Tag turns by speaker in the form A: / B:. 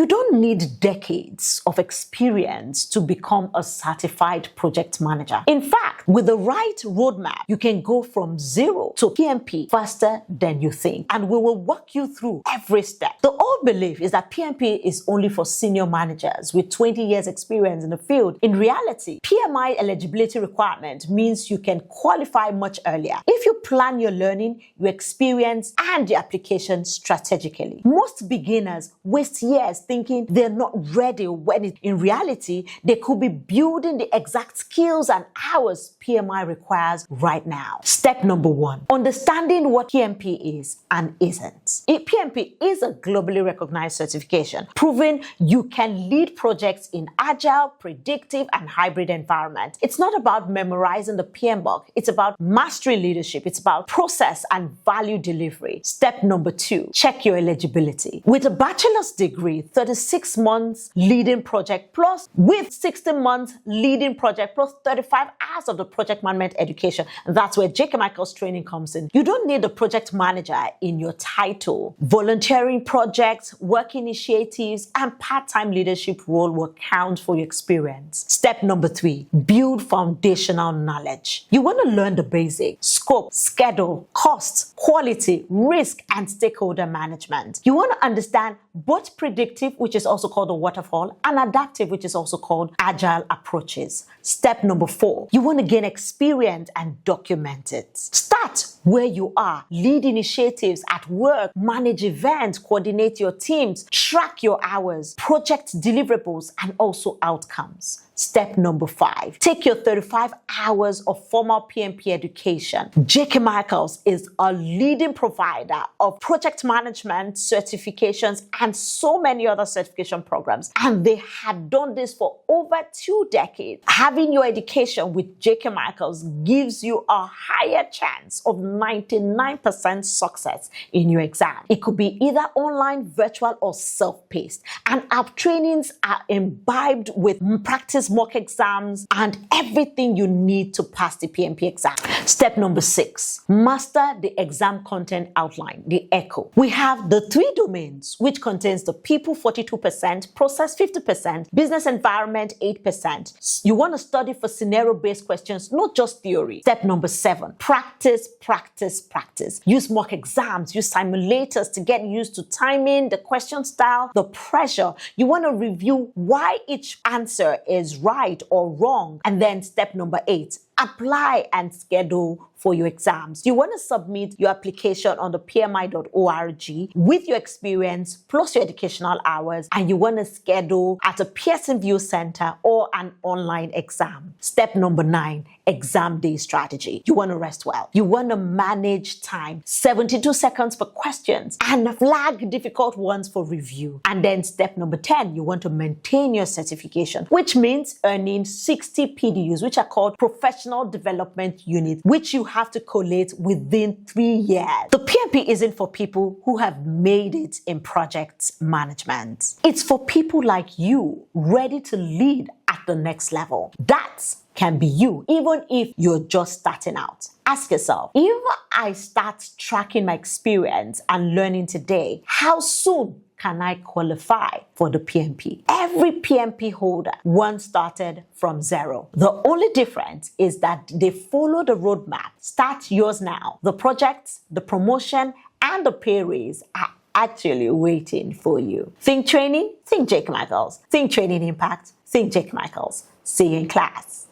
A: You don't need decades of experience to become a certified project manager. In fact, with the right roadmap, you can go from zero to PMP faster than you think. And we will walk you through every step. The old belief is that PMP is only for senior managers with 20 years experience in the field. In reality, PMI eligibility requirement means you can qualify much earlier if you plan your learning, your experience, and your application strategically. Most beginners waste years thinking they're not ready when in reality, they could be building the exact skills and hours PMI requires right now. Step number 1, understanding what PMP is and isn't. PMP is a globally recognized certification, proving you can lead projects in agile, predictive, and hybrid environments. It's not about memorizing the PM book. It's about mastery leadership. It's about process and value delivery. Step number 2, check your eligibility. With a bachelor's degree, 36 months leading project plus with 16 months leading project plus 35 hours of the project management education. That's where J.K. Michael's training comes in. You don't need a project manager in your title. Volunteering projects, work initiatives, and part-time leadership role will count for your experience. Step number 3, build foundational knowledge. You want to learn the basics: scope, schedule, cost, quality, risk, and stakeholder management. You want to understand both predictive, which is also called a waterfall, and adaptive, which is also called agile approaches. Step number 4, you want to gain experience and document it. Start where you are. Lead initiatives at work, manage events, coordinate your teams, track your hours, project deliverables, and also outcomes. Step number 5, take your 35 hours of formal PMP education. J.K. Michael's is a leading provider of project management certifications and so many other certification programs. And they have done this for over 2 decades. Having your education with J.K. Michael's gives you a higher chance of 99% success in your exam. It could be either online, virtual, or self-paced. And our trainings are imbibed with practice mock exams and everything you need to pass the PMP exam. Step number 6, master the exam content outline, the ECHO. We have the 3 domains, which contains the people 42%, process 50%, business environment 8%. You want to study for scenario-based questions, not just theory. Step number 7, practice, practice, practice. Use mock exams, use simulators to get used to timing, the question style, the pressure. You want to review why each answer is right or wrong. And then step number 8, apply and schedule for your exams. You want to submit your application on the pmi.org with your experience plus your educational hours, and you want to schedule at a Pearson View Center or an online exam. Step number 9, exam day strategy. You want to rest well. You want to manage time, 72 seconds for questions, and flag difficult ones for review. And then step number 10, you want to maintain your certification, which means earning 60 PDUs, which are called professional development units, which you have to collate within 3 years. The PMP isn't for people who have made it in project management. It's for people like you, ready to lead at the next level. That can be you, even if you're just starting out. Ask yourself, if I start tracking my experience and learning today, how soon can I qualify for the PMP? Every PMP holder once started from 0. The only difference is that they follow the roadmap. Start yours now. The projects, the promotion, and the pay raise are actually waiting for you. Think training? Think J.K. Michael's. Think training impact? Think J.K. Michael's. See you in class.